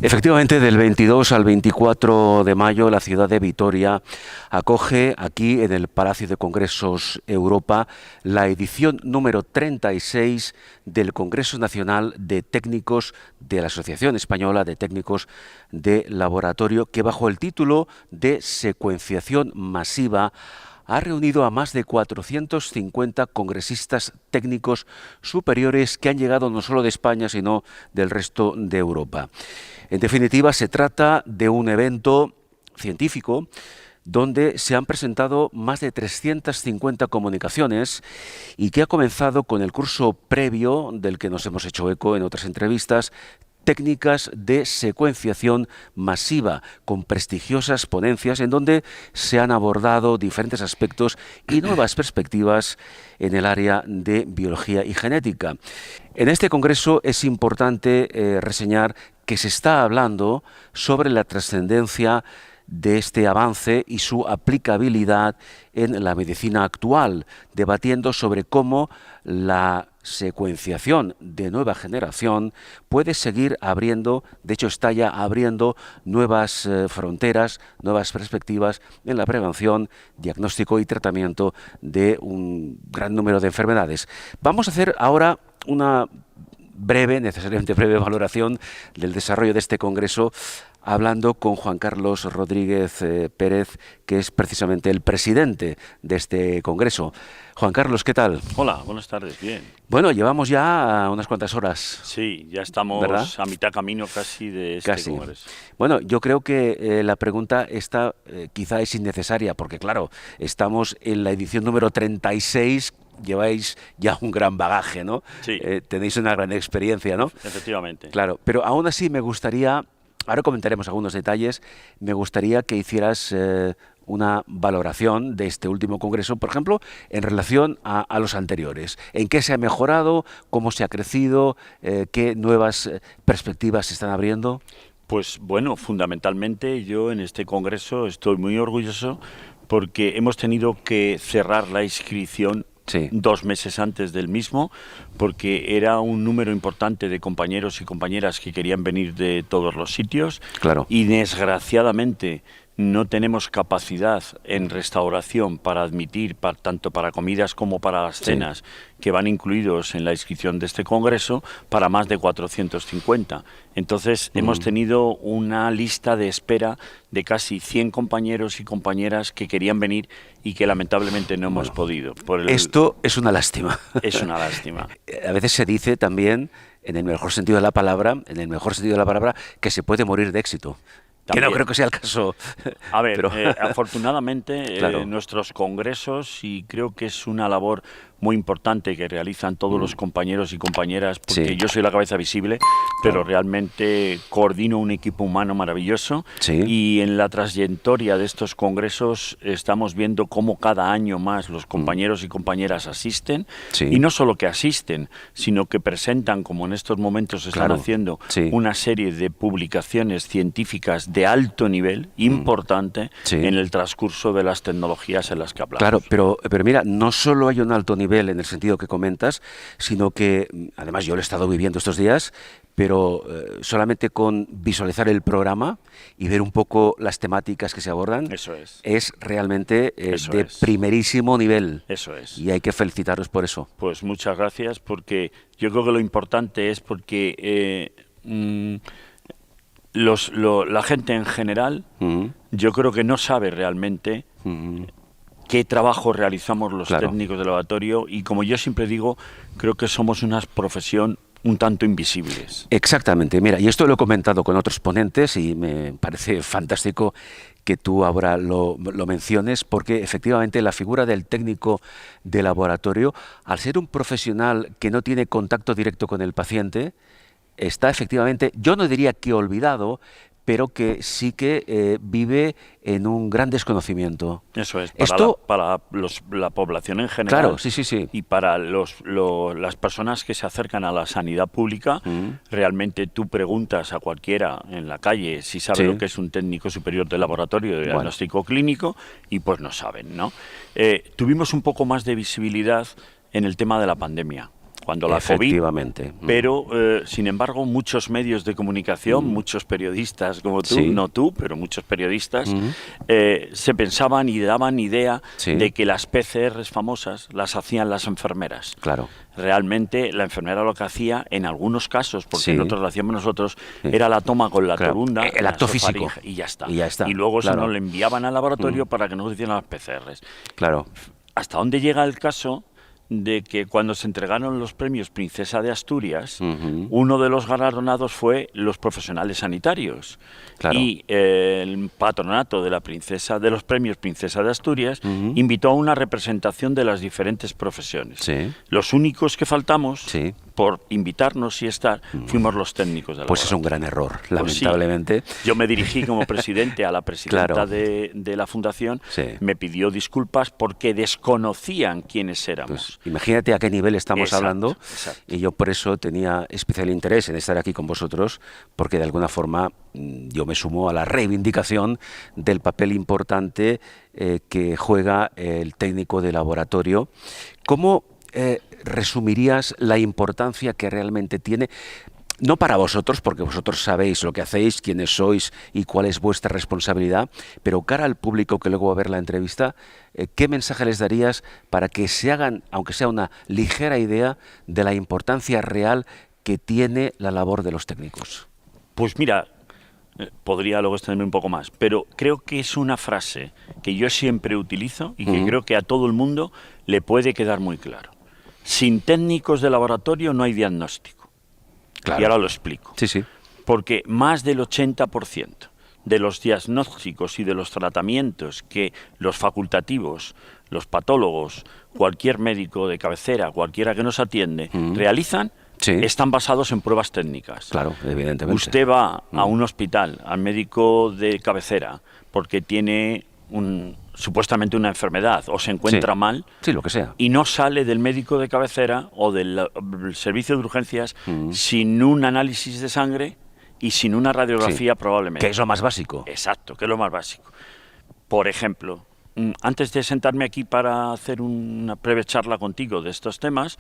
Efectivamente, del 22 al 24 de mayo, la ciudad de Vitoria acoge aquí en el Palacio de Congresos Europa la edición número 36 del Congreso Nacional de Técnicos de la Asociación Española de Técnicos de Laboratorio, que bajo el título de Secuenciación Masiva ha reunido a más de 450 congresistas técnicos superiores que han llegado no solo de España, sino del resto de Europa. En definitiva, se trata de un evento científico donde se han presentado más de 350 comunicaciones y que ha comenzado con el curso previo, del que nos hemos hecho eco en otras entrevistas, técnicas de secuenciación masiva, con prestigiosas ponencias en donde se han abordado diferentes aspectos y nuevas perspectivas en el área de biología y genética. En este congreso es importante reseñar que se está hablando sobre la trascendencia de este avance y su aplicabilidad en la medicina actual, debatiendo sobre cómo la secuenciación de nueva generación puede seguir abriendo, de hecho está ya abriendo nuevas fronteras, nuevas perspectivas en la prevención, diagnóstico y tratamiento de un gran número de enfermedades. Vamos a hacer ahora una necesariamente breve valoración del desarrollo de este congreso, hablando con Juan Carlos Rodríguez Pérez, que es precisamente el presidente de este congreso. Juan Carlos, ¿qué tal? Hola, buenas tardes, bien. Bueno, llevamos ya unas cuantas horas. Sí, ya estamos, ¿verdad?, a mitad camino casi de este congreso. Bueno, yo creo que la pregunta esta quizá es innecesaria, porque claro, estamos en la edición número 36, lleváis ya un gran bagaje, ¿no? Sí. Tenéis una gran experiencia, ¿no? Efectivamente. Claro, pero aún así me gustaría, ahora comentaremos algunos detalles, me gustaría que hicieras una valoración de este último congreso, por ejemplo, en relación a los anteriores. ¿En qué se ha mejorado? ¿Cómo se ha crecido? ¿Qué nuevas perspectivas se están abriendo? Pues bueno, fundamentalmente yo en este congreso estoy muy orgulloso porque hemos tenido que cerrar la inscripción 2 meses antes del mismo, porque era un número importante de compañeros y compañeras que querían venir de todos los sitios. Claro. Y desgraciadamente no tenemos capacidad en restauración para admitir, tanto para comidas como para las cenas, que van incluidos en la inscripción de este congreso, para más de 450. Entonces hemos tenido una lista de espera de casi 100 compañeros y compañeras que querían venir y que lamentablemente no hemos podido. Esto es una lástima. Es una lástima. A veces se dice también, en el mejor sentido de la palabra, que se puede morir de éxito. También. Que no creo que sea el caso. A ver, pero afortunadamente claro, nuestros congresos, y creo que es una labor muy importante que realizan todos los compañeros y compañeras, porque yo soy la cabeza visible, pero realmente coordino un equipo humano maravilloso, y en la trayectoria de estos congresos estamos viendo cómo cada año más los compañeros y compañeras asisten, y no solo que asisten, sino que presentan, como en estos momentos están haciendo, una serie de publicaciones científicas de alto nivel, importante, en el transcurso de las tecnologías en las que hablamos. Claro, pero mira, no solo hay un alto nivel en el sentido que comentas, sino que, además yo lo he estado viviendo estos días, pero solamente con visualizar el programa y ver un poco las temáticas que se abordan, es realmente de primerísimo nivel. Eso es. Y hay que felicitaros por eso. Pues muchas gracias, porque yo creo que lo importante es porque la gente en general, yo creo que no sabe realmente qué trabajo realizamos los técnicos de laboratorio, y como yo siempre digo, creo que somos una profesión un tanto invisibles. Exactamente, mira, y esto lo he comentado con otros ponentes y me parece fantástico que tú ahora lo menciones, porque efectivamente la figura del técnico de laboratorio, al ser un profesional que no tiene contacto directo con el paciente, está efectivamente, yo no diría que olvidado, pero que sí que vive en un gran desconocimiento. Eso es, para la población en general. Claro, sí. Y para las personas que se acercan a la sanidad pública, realmente tú preguntas a cualquiera en la calle si sabe lo que es un técnico superior de laboratorio de diagnóstico clínico, y pues no saben, ¿no? Tuvimos un poco más de visibilidad en el tema de la pandemia. cuando la COVID. Efectivamente. Pero, sin embargo, muchos medios de comunicación, muchos periodistas como tú, Sí. no tú, pero muchos periodistas, se pensaban y daban idea Sí. de que las PCRs famosas las hacían las enfermeras. Claro. Realmente la enfermera lo que hacía, en algunos casos, porque Sí. en otros lo hacíamos nosotros, era la toma con la Claro. torunda, El la acto físico. nasofaringe, y ya está. Y ya está, Y luego claro. eso nos lo enviaban al laboratorio para que nos hicieran las PCRs. Claro. ¿Hasta dónde llega el caso de que cuando se entregaron los premios Princesa de Asturias, uno de los galardonados fue los profesionales sanitarios? Claro. Y el patronato de los premios Princesa de Asturias invitó a una representación de las diferentes profesiones. Sí. Los únicos que faltamos, Sí. por invitarnos y estar, fuimos los técnicos de la Pues es un gran error, Pues sí. lamentablemente. Yo me dirigí como presidente a la presidenta Claro. de la fundación, Sí. me pidió disculpas porque desconocían quiénes éramos. Pues imagínate a qué nivel estamos Exacto, hablando, exacto. y yo por eso tenía especial interés en estar aquí con vosotros, porque de alguna forma yo me sumo a la reivindicación del papel importante que juega el técnico de laboratorio. ¿Cómo resumirías la importancia que realmente tiene? No para vosotros, porque vosotros sabéis lo que hacéis, quiénes sois y cuál es vuestra responsabilidad, pero cara al público que luego va a ver la entrevista, ¿qué mensaje les darías para que se hagan, aunque sea una ligera idea, de la importancia real que tiene la labor de los técnicos? Pues mira, podría luego extenderme un poco más, pero creo que es una frase que yo siempre utilizo y que creo que a todo el mundo le puede quedar muy claro. Sin técnicos de laboratorio no hay diagnóstico. Claro. Y ahora lo explico. Sí, sí. Porque más del 80% de los diagnósticos y de los tratamientos que los facultativos, los patólogos, cualquier médico de cabecera, cualquiera que nos atiende, realizan, Sí. están basados en pruebas técnicas. Claro, evidentemente. Usted va a un hospital, al médico de cabecera, porque tiene supuestamente una enfermedad o se encuentra Sí. mal, Sí, lo que sea. y no sale del médico de cabecera o del servicio de urgencias sin un análisis de sangre y sin una radiografía probablemente. Que es lo más básico. Exacto, que es lo más básico. Por ejemplo, antes de sentarme aquí para hacer una breve charla contigo de estos temas,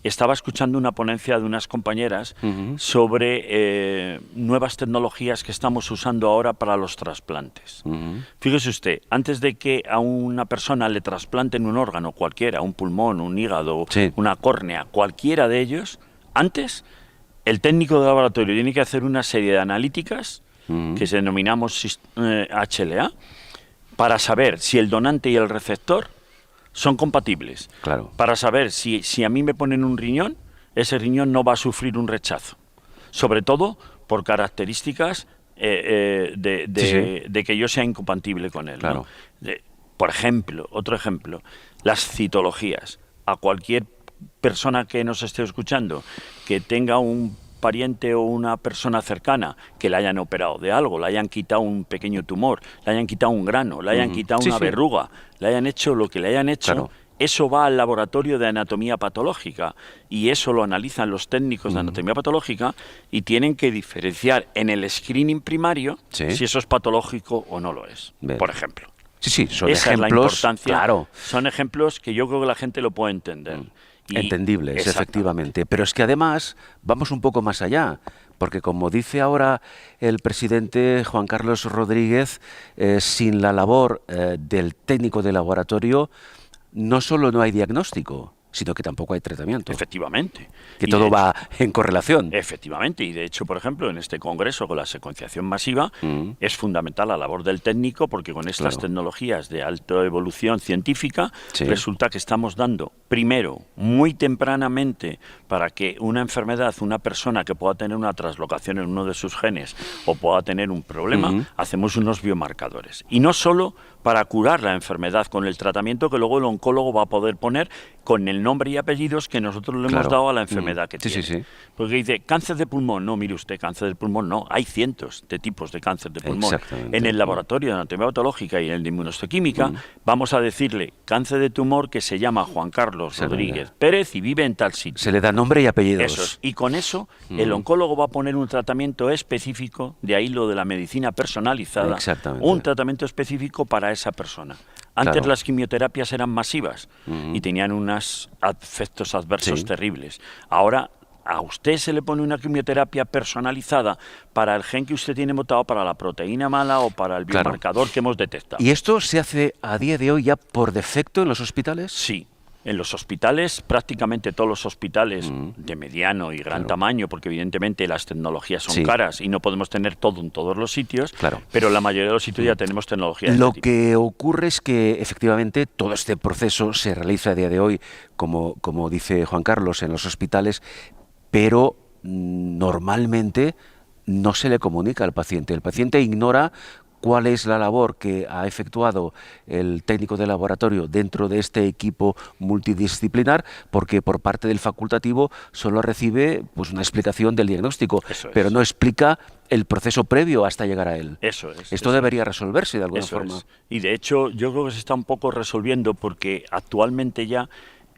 estaba escuchando una ponencia de unas compañeras sobre nuevas tecnologías que estamos usando ahora para los trasplantes. Fíjese usted, antes de que a una persona le trasplanten un órgano cualquiera, un pulmón, un hígado, Sí. una córnea, cualquiera de ellos, antes el técnico de laboratorio tiene que hacer una serie de analíticas que se denominamos HLA para saber si el donante y el receptor son compatibles. Claro. Para saber si a mí me ponen un riñón, ese riñón no va a sufrir un rechazo. Sobre todo por características de que yo sea incompatible con él. Claro. ¿No? Por ejemplo, otro ejemplo, las citologías. A cualquier persona que nos esté escuchando, que tenga un pariente o una persona cercana que le hayan operado de algo, le hayan quitado un pequeño tumor, le hayan quitado un grano, le hayan quitado Sí, una sí. verruga, le hayan hecho lo que le hayan hecho, Claro. eso va al laboratorio de anatomía patológica y eso lo analizan los técnicos de anatomía patológica y tienen que diferenciar en el screening primario Sí. si eso es patológico o no lo es, Bien. por ejemplo. Sí, sí, son Esa es la ejemplos, importancia. claro, Son ejemplos que yo creo que la gente lo puede entender. Y- entendibles, Exactamente. efectivamente. Pero es que además vamos un poco más allá, porque como dice ahora el presidente Juan Carlos Rodríguez, sin la labor del técnico de laboratorio, no solo no hay diagnóstico, sino que tampoco hay tratamiento. Efectivamente. Que Y todo de va en correlación. Efectivamente, y de hecho, por ejemplo, en este congreso con la secuenciación masiva es fundamental la labor del técnico porque con estas Claro. tecnologías de alta evolución científica Sí. resulta que estamos dando, primero, muy tempranamente, para que una enfermedad, una persona que pueda tener una traslocación en uno de sus genes o pueda tener un problema, hacemos unos biomarcadores. Y no solo para curar la enfermedad con el tratamiento que luego el oncólogo va a poder poner con el nombre y apellidos que nosotros le hemos Claro. dado a la enfermedad que Sí, tiene. sí, sí. Porque dice, cáncer de pulmón. No, mire usted, cáncer del pulmón no. Hay cientos de tipos de cáncer de pulmón. Exactamente. En el laboratorio de anatomía patológica y en el de inmunohistoquímica vamos a decirle cáncer de tumor que se llama Juan Carlos Se Rodríguez Pérez y vive en tal sitio. Se le da nombre y apellidos. Eso es. Y con eso el oncólogo va a poner un tratamiento específico, de ahí lo de la medicina personalizada, Exactamente. un tratamiento específico para esa persona. Antes claro. las quimioterapias eran masivas y tenían unos efectos adversos terribles. Ahora a usted se le pone una quimioterapia personalizada para el gen que usted tiene mutado, para la proteína mala o para el biomarcador que hemos detectado. ¿Y esto se hace a día de hoy ya por defecto en los hospitales? Sí. En los hospitales, prácticamente todos los hospitales de mediano y gran tamaño, porque evidentemente las tecnologías son caras y no podemos tener todo en todos los sitios, pero la mayoría de los sitios ya tenemos tecnología de Lo este tipo. que ocurre es que efectivamente todo este proceso se realiza a día de hoy, como dice Juan Carlos, en los hospitales, pero normalmente no se le comunica al paciente. El paciente ignora cuál es la labor que ha efectuado el técnico de laboratorio dentro de este equipo multidisciplinar, porque por parte del facultativo solo recibe pues una explicación del diagnóstico, pero no explica el proceso previo hasta llegar a él. Eso es. Esto debería resolverse de alguna forma. Y de hecho yo creo que se está un poco resolviendo, porque actualmente ya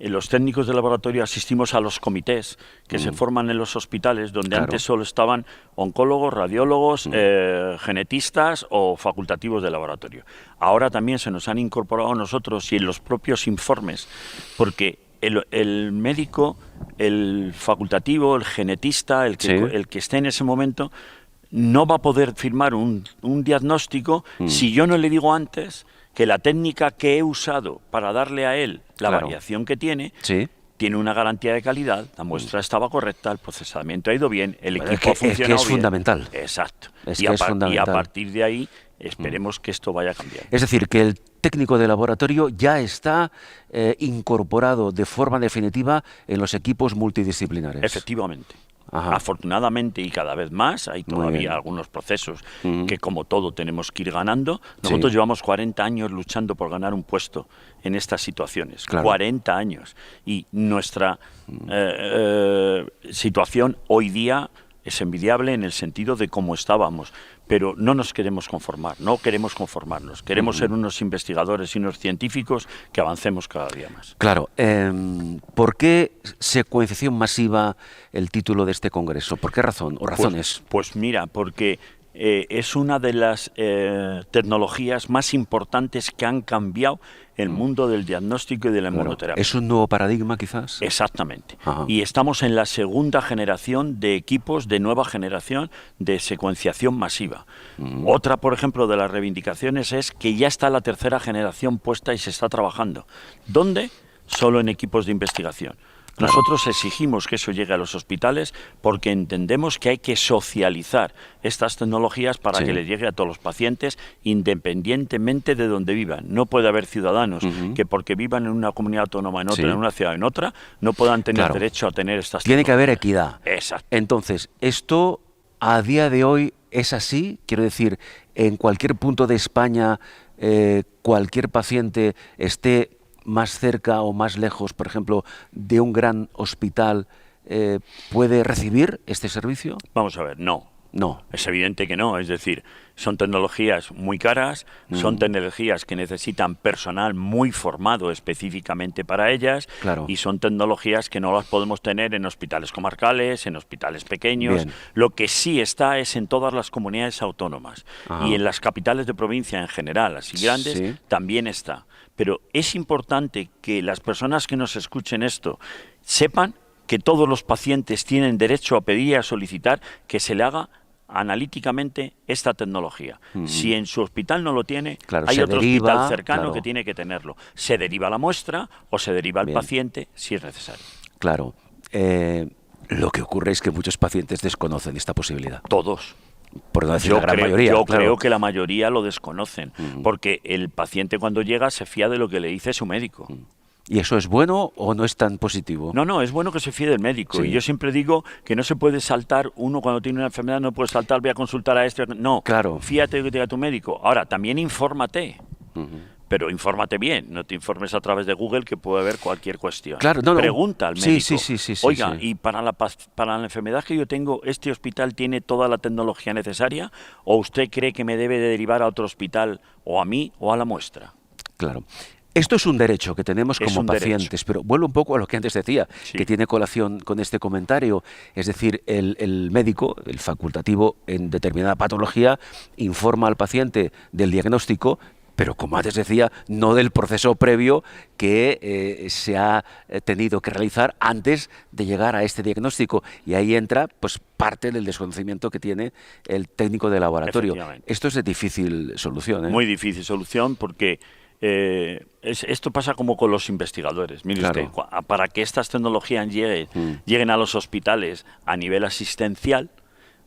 los técnicos de laboratorio asistimos a los comités que se forman en los hospitales, donde antes solo estaban oncólogos, radiólogos, genetistas o facultativos de laboratorio. Ahora también se nos han incorporado a nosotros y en los propios informes, porque el médico, el facultativo, el genetista, el que esté en ese momento, no va a poder firmar un diagnóstico si yo no le digo antes que la técnica que he usado para darle a él la variación que tiene, tiene una garantía de calidad, la muestra estaba correcta, el procesamiento ha ido bien, el equipo ha funcionado bien. Es fundamental. Exacto. Es fundamental. Y a partir de ahí esperemos que esto vaya a cambiar. Es decir, que el técnico de laboratorio ya está incorporado de forma definitiva en los equipos multidisciplinares. Efectivamente. Ajá. Afortunadamente y cada vez más, hay todavía algunos procesos que como todo tenemos que ir ganando. Nosotros llevamos 40 años luchando por ganar un puesto en estas situaciones, 40 años. Y nuestra situación hoy día es envidiable en el sentido de cómo estábamos, pero no nos queremos conformar, no queremos conformarnos, queremos ser unos investigadores y unos científicos que avancemos cada día más. Claro. ¿Por qué secuenciación masiva el título de este congreso? ¿Por qué razón o razones? Pues mira, porque es una de las tecnologías más importantes que han cambiado el mundo del diagnóstico y de la inmunoterapia. ¿Es un nuevo paradigma quizás? Exactamente. Y estamos en la segunda generación de equipos de nueva generación de secuenciación masiva. Otra, por ejemplo, de las reivindicaciones es que ya está la tercera generación puesta y se está trabajando. ¿Dónde? Solo en equipos de investigación. Nosotros exigimos que eso llegue a los hospitales porque entendemos que hay que socializar estas tecnologías para que les llegue a todos los pacientes independientemente de donde vivan. No puede haber ciudadanos que porque vivan en una comunidad autónoma en otra, en una ciudad en otra, no puedan tener derecho a tener estas tecnologías. Tiene que haber equidad. Exacto. Entonces, esto a día de hoy es así, quiero decir, en cualquier punto de España, cualquier paciente esté más cerca o más lejos, por ejemplo, de un gran hospital, ¿puede recibir este servicio? Vamos a ver, no. No. Es evidente que no, es decir, son tecnologías muy caras, son tecnologías que necesitan personal muy formado específicamente para ellas y son tecnologías que no las podemos tener en hospitales comarcales, en hospitales pequeños. Bien. Lo que sí está es en todas las comunidades autónomas y en las capitales de provincia en general, así grandes, también está. Pero es importante que las personas que nos escuchen esto sepan que todos los pacientes tienen derecho a pedir y a solicitar que se le haga analíticamente esta tecnología. Si en su hospital no lo tiene, hay otro hospital cercano que tiene que tenerlo. Se deriva la muestra o se deriva el paciente si es necesario. Claro. Lo que ocurre es que muchos pacientes desconocen esta posibilidad. Todos. Por no decir la gran mayoría. Yo creo que la mayoría lo desconocen, porque el paciente cuando llega se fía de lo que le dice su médico. ¿Y eso es bueno o no es tan positivo? No, es bueno que se fíe del médico. Y yo siempre digo que no se puede saltar, uno cuando tiene una enfermedad no puede saltar, voy a consultar a este. No, fíjate de lo que te diga tu médico. Ahora, también infórmate. Pero infórmate bien, no te informes a través de Google que puede haber cualquier cuestión. Pregunta al médico. Oiga, y para la enfermedad que yo tengo, ¿este hospital tiene toda la tecnología necesaria? ¿O usted cree que me debe de derivar a otro hospital, o a mí, o a la muestra? Claro. Esto es un derecho que tenemos como pacientes, pero vuelvo un poco a lo que antes decía, que tiene colación con este comentario. Es decir, el médico, el facultativo en determinada patología, informa al paciente del diagnóstico pero como antes decía, no del proceso previo que se ha tenido que realizar antes de llegar a este diagnóstico. Y ahí entra pues parte del desconocimiento que tiene el técnico de laboratorio. Esto es de difícil solución, ¿eh? Muy difícil solución porque esto pasa como con los investigadores. Mire usted, para que estas tecnologías lleguen a los hospitales a nivel asistencial,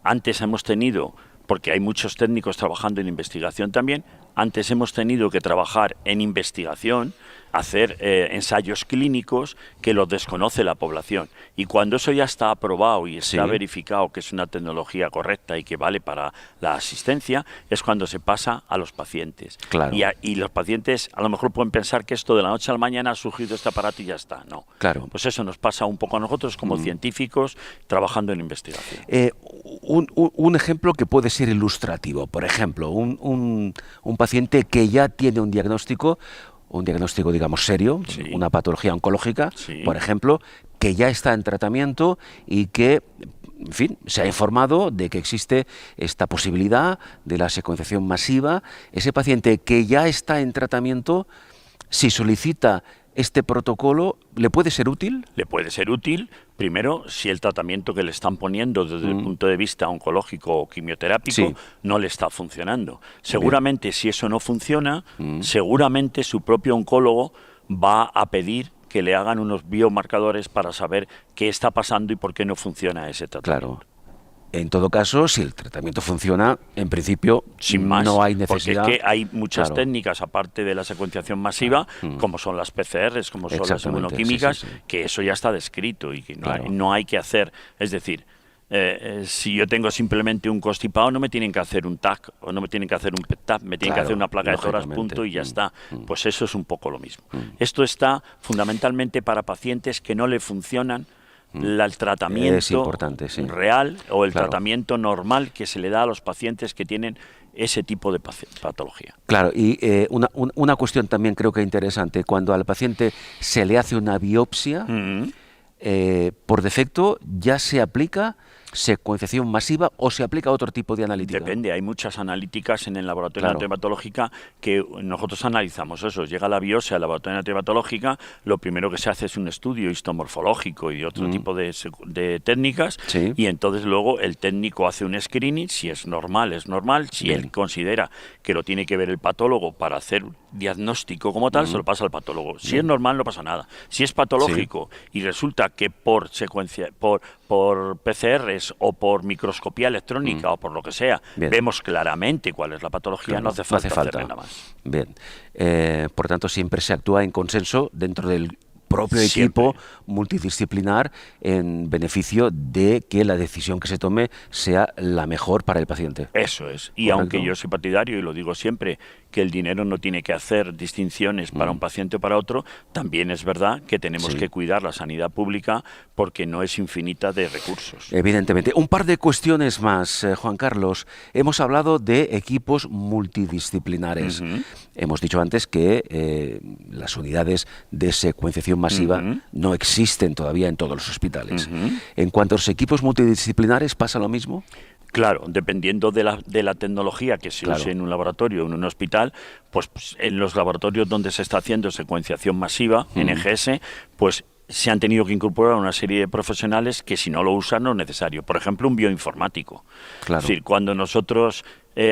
antes hemos tenido, porque hay muchos técnicos trabajando en investigación también, antes hemos tenido que trabajar en investigación, hacer ensayos clínicos que los desconoce la población. Y cuando eso ya está aprobado y está verificado que es una tecnología correcta y que vale para la asistencia, es cuando se pasa a los pacientes. Claro. Y los pacientes a lo mejor pueden pensar que esto de la noche a la mañana ha surgido este aparato y ya está. No. Claro. Pues eso nos pasa un poco a nosotros como científicos trabajando en investigación. Un ejemplo que puede ser ilustrativo. Por ejemplo, un paciente que ya tiene un diagnóstico, digamos, serio, una patología oncológica, por ejemplo, que ya está en tratamiento y que, en fin, se ha informado de que existe esta posibilidad de la secuenciación masiva. Ese paciente que ya está en tratamiento, si solicita este protocolo, ¿le puede ser útil? Le puede ser útil, primero, si el tratamiento que le están poniendo desde el punto de vista oncológico o quimioterápico no le está funcionando. Seguramente, si eso no funciona, seguramente su propio oncólogo va a pedir que le hagan unos biomarcadores para saber qué está pasando y por qué no funciona ese tratamiento. Claro. En todo caso, si el tratamiento funciona, en principio sin más, no hay necesidad. Porque es que hay muchas técnicas, aparte de la secuenciación masiva, como son las PCRs, como son las inmunoquímicas, que eso ya está descrito y que no hay que hacer. Es decir, si yo tengo simplemente un constipado, no me tienen que hacer un TAC o no me tienen que hacer un PET-TAC, me tienen que hacer una placa de tórax, punto, y ya está. Pues eso es un poco lo mismo. Esto está fundamentalmente para pacientes que no le funcionan el tratamiento real o el tratamiento normal que se le da a los pacientes que tienen ese tipo de patología. Claro, y una cuestión también creo que interesante, cuando al paciente se le hace una biopsia, por defecto ya se aplica secuenciación masiva o se aplica otro tipo de analítica. Depende, hay muchas analíticas en el laboratorio de anatomopatológica que nosotros analizamos eso. Llega la biopsia al laboratorio de anatomopatológica, lo primero que se hace es un estudio histomorfológico y otro tipo de técnicas, y entonces luego el técnico hace un screening, si es normal, si él considera que lo tiene que ver el patólogo para hacer un diagnóstico como tal, se lo pasa al patólogo. Si es normal, no pasa nada. Si es patológico y resulta que por PCRs o por microscopía electrónica o por lo que sea, vemos claramente cuál es la patología, no hace falta hacerle nada más. Bien. Por tanto, siempre se actúa en consenso dentro del propio equipo multidisciplinar en beneficio de que la decisión que se tome sea la mejor para el paciente. Eso es. Y aunque yo soy partidario, y lo digo siempre, que el dinero no tiene que hacer distinciones para un paciente o para otro, también es verdad que tenemos que cuidar la sanidad pública porque no es infinita de recursos. Evidentemente. Un par de cuestiones más, Juan Carlos. Hemos hablado de equipos multidisciplinares. Hemos dicho antes que las unidades de secuenciación masiva no existen todavía en todos los hospitales. En cuanto a los equipos multidisciplinares, ¿pasa lo mismo? Claro, dependiendo de la tecnología que se use en un laboratorio o en un hospital, pues en los laboratorios donde se está haciendo secuenciación masiva, en EGS, pues se han tenido que incorporar una serie de profesionales que si no lo usan no es necesario. Por ejemplo, un bioinformático. Es decir, cuando nosotros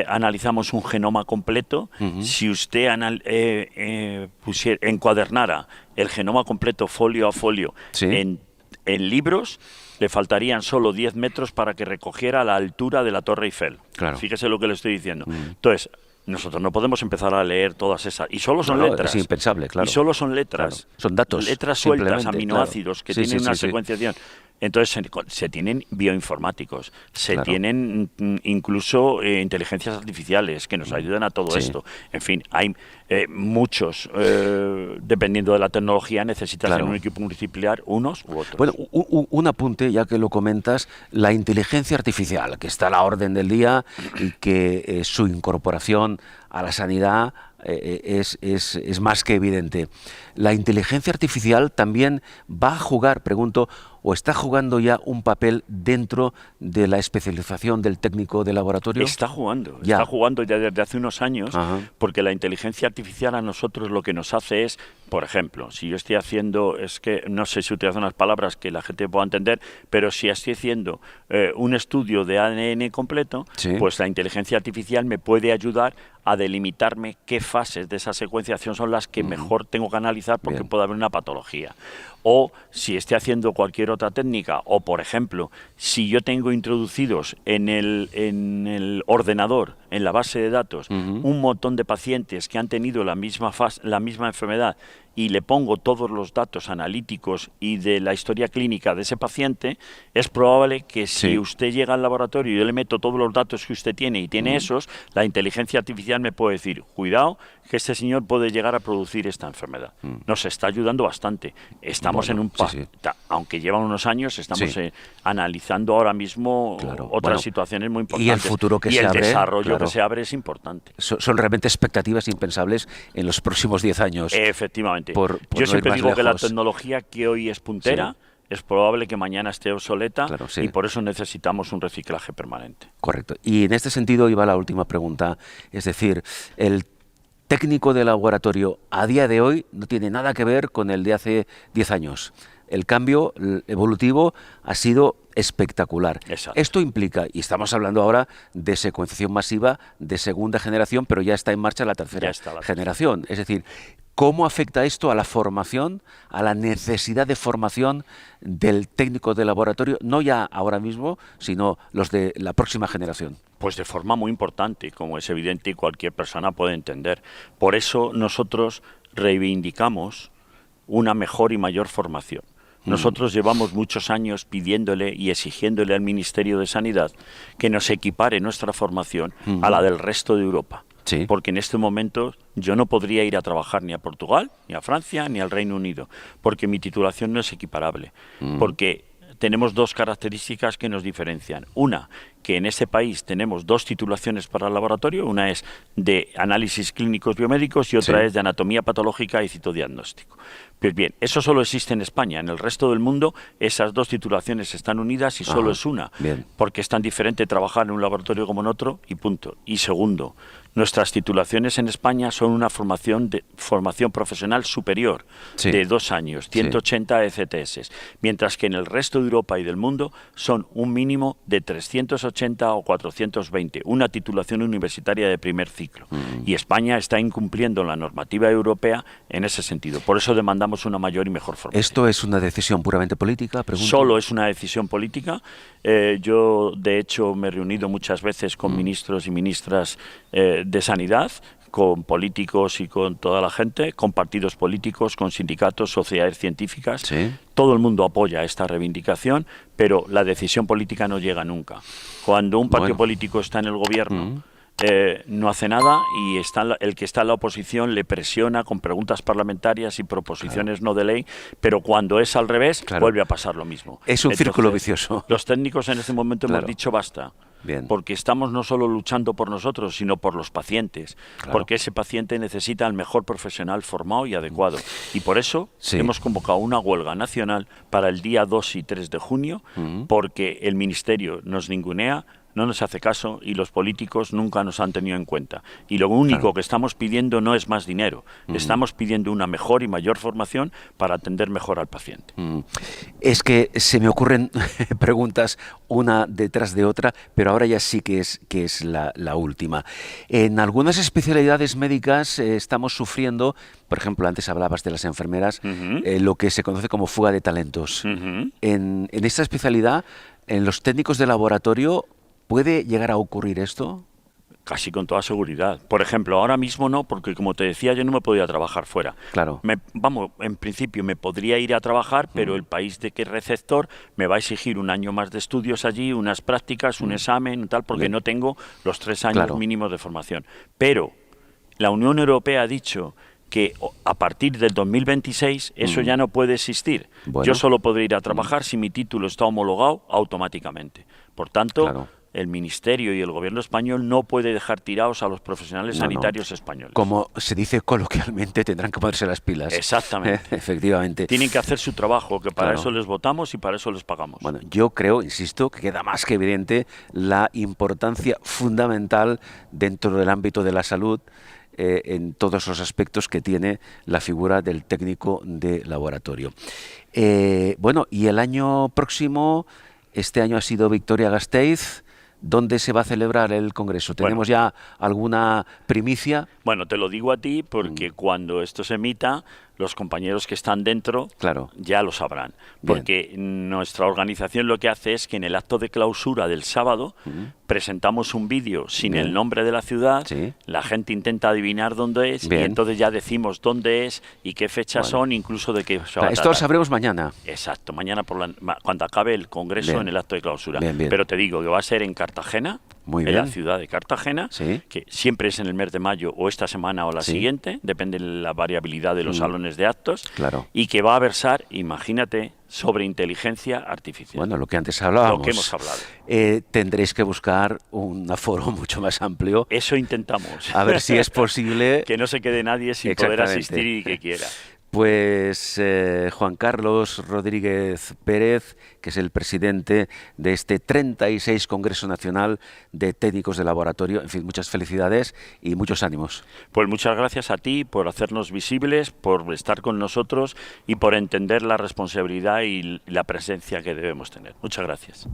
analizamos un genoma completo, si usted encuadernara el genoma completo folio a folio en libros, le faltarían solo 10 metros para que recogiera la altura de la Torre Eiffel. Fíjese lo que le estoy diciendo. Entonces, nosotros no podemos empezar a leer todas esas. Y solo son letras. Es impensable, claro. Y solo son letras. Son datos. Letras sueltas, aminoácidos, que tienen una secuenciación. Entonces se tienen bioinformáticos, tienen incluso inteligencias artificiales que nos ayudan a todo esto. En fin, hay muchos, dependiendo de la tecnología, necesitas en un equipo multidisciplinar unos u otros. Bueno, un apunte, ya que lo comentas, la inteligencia artificial, que está a la orden del día y que su incorporación a la sanidad es más que evidente. ¿La inteligencia artificial también va a jugar, pregunto, o está jugando ya un papel dentro de la especialización del técnico de laboratorio? Está jugando ya desde hace unos años, porque la inteligencia artificial a nosotros lo que nos hace es, por ejemplo, si yo estoy haciendo, es que no sé si utilizo unas palabras que la gente pueda entender, pero si estoy haciendo un estudio de ADN completo, pues la inteligencia artificial me puede ayudar a delimitarme qué fases de esa secuenciación son las que mejor tengo que analizar porque puede haber una patología. O si esté haciendo cualquier otra técnica, o por ejemplo, si yo tengo introducidos en el ordenador, en la base de datos, un montón de pacientes que han tenido la misma enfermedad y le pongo todos los datos analíticos y de la historia clínica de ese paciente, es probable que si usted llega al laboratorio y yo le meto todos los datos que usted tiene y tiene esos, la inteligencia artificial me puede decir, cuidado, que este señor puede llegar a producir esta enfermedad. Nos está ayudando bastante. Estamos en un aunque llevan unos años, estamos analizando ahora mismo otras situaciones muy importantes. Y el futuro que se abre, el desarrollo que se abre es importante. Son realmente expectativas impensables en los próximos 10 años. Efectivamente. Yo siempre digo que la tecnología que hoy es puntera es probable que mañana esté obsoleta y por eso necesitamos un reciclaje permanente. Correcto. Y en este sentido iba la última pregunta. Es decir, el técnico de laboratorio a día de hoy no tiene nada que ver con el de hace 10 años. El cambio evolutivo ha sido espectacular. Exacto. Esto implica, y estamos hablando ahora de secuenciación masiva de segunda generación, pero ya está en marcha la tercera generación. Es decir, ¿cómo afecta esto a la formación, a la necesidad de formación del técnico de laboratorio, no ya ahora mismo, sino los de la próxima generación? Pues de forma muy importante, como es evidente y cualquier persona puede entender. Por eso nosotros reivindicamos una mejor y mayor formación. Nosotros llevamos muchos años pidiéndole y exigiéndole al Ministerio de Sanidad que nos equipare nuestra formación a la del resto de Europa. Porque en este momento yo no podría ir a trabajar ni a Portugal, ni a Francia, ni al Reino Unido, porque mi titulación no es equiparable. Porque tenemos dos características que nos diferencian. Una, que en este país tenemos dos titulaciones para el laboratorio, una es de análisis clínicos biomédicos y otra es de anatomía patológica y citodiagnóstico. Pues bien, eso solo existe en España. En el resto del mundo esas dos titulaciones están unidas y solo es una, porque es tan diferente trabajar en un laboratorio como en otro y punto. Y segundo, nuestras titulaciones en España son una formación profesional superior de 2 años, 180 ECTS, mientras que en el resto de Europa y del mundo son un mínimo de 380 o 420, una titulación universitaria de primer ciclo. Y España está incumpliendo la normativa europea en ese sentido. Por eso demandamos una mayor y mejor formación. ¿Esto es una decisión puramente política? Pregunto. Solo es una decisión política. Yo, de hecho, me he reunido muchas veces con ministros y ministras de Sanidad, con políticos y con toda la gente, con partidos políticos, con sindicatos, sociedades científicas. Todo el mundo apoya esta reivindicación, pero la decisión política no llega nunca. Cuando un partido político está en el gobierno, no hace nada y el que está en la oposición le presiona con preguntas parlamentarias y proposiciones no de ley, pero cuando es al revés, vuelve a pasar lo mismo. Es un círculo vicioso. Los técnicos en este momento hemos dicho basta. Porque estamos no solo luchando por nosotros, sino por los pacientes, porque ese paciente necesita al mejor profesional formado y adecuado. Y por eso hemos convocado una huelga nacional para el día 2 y 3 de junio, porque el Ministerio nos ningunea, no nos hace caso y los políticos nunca nos han tenido en cuenta. Y lo único que estamos pidiendo no es más dinero, estamos pidiendo una mejor y mayor formación para atender mejor al paciente. Es que se me ocurren preguntas una detrás de otra, pero ahora ya sí que es la última. En algunas especialidades médicas estamos sufriendo, por ejemplo, antes hablabas de las enfermeras, lo que se conoce como fuga de talentos. En esta especialidad, en los técnicos de laboratorio, ¿puede llegar a ocurrir esto? Casi con toda seguridad. Por ejemplo, ahora mismo no, porque como te decía, yo no me podía trabajar fuera. En principio me podría ir a trabajar, pero el país de que es receptor me va a exigir un año más de estudios allí, unas prácticas, un examen, tal, porque no tengo los 3 años mínimos de formación. Pero la Unión Europea ha dicho que a partir del 2026 eso ya no puede existir. Yo solo podré ir a trabajar si mi título está homologado automáticamente. Por tanto, el Ministerio y el Gobierno español no puede dejar tirados a los profesionales sanitarios españoles. Como se dice coloquialmente, tendrán que ponerse las pilas. Exactamente. Efectivamente. Tienen que hacer su trabajo, que para eso les votamos y para eso les pagamos. Bueno, yo creo, insisto, que queda más que evidente la importancia fundamental dentro del ámbito de la salud en todos los aspectos que tiene la figura del técnico de laboratorio. Bueno, y el año próximo, este año ha sido Vitoria-Gasteiz. ¿Dónde se va a celebrar el Congreso? ¿Tenemos ya alguna primicia? Bueno, te lo digo a ti porque cuando esto se emita, los compañeros que están dentro ya lo sabrán. Porque nuestra organización lo que hace es que en el acto de clausura del sábado presentamos un vídeo sin el nombre de la ciudad, la gente intenta adivinar dónde es y entonces ya decimos dónde es y qué fechas son, incluso de qué se va a Esto lo sabremos mañana. Exacto, mañana cuando acabe el Congreso en el acto de clausura. Pero te digo que va a ser en Cartagena, en la ciudad de Cartagena, que siempre es en el mes de mayo o esta semana o la siguiente, depende de la variabilidad de los salones de actos, y que va a versar, imagínate, sobre inteligencia artificial. Bueno, lo que antes hablábamos. Lo que hemos hablado. Tendréis que buscar un aforo mucho más amplio. Eso intentamos. A ver si es posible. Que no se quede nadie sin poder asistir y que quiera. Pues Juan Carlos Rodríguez Pérez, que es el presidente de este 36 Congreso Nacional de Técnicos de Laboratorio. En fin, muchas felicidades y muchos ánimos. Pues muchas gracias a ti por hacernos visibles, por estar con nosotros y por entender la responsabilidad y la presencia que debemos tener. Muchas gracias.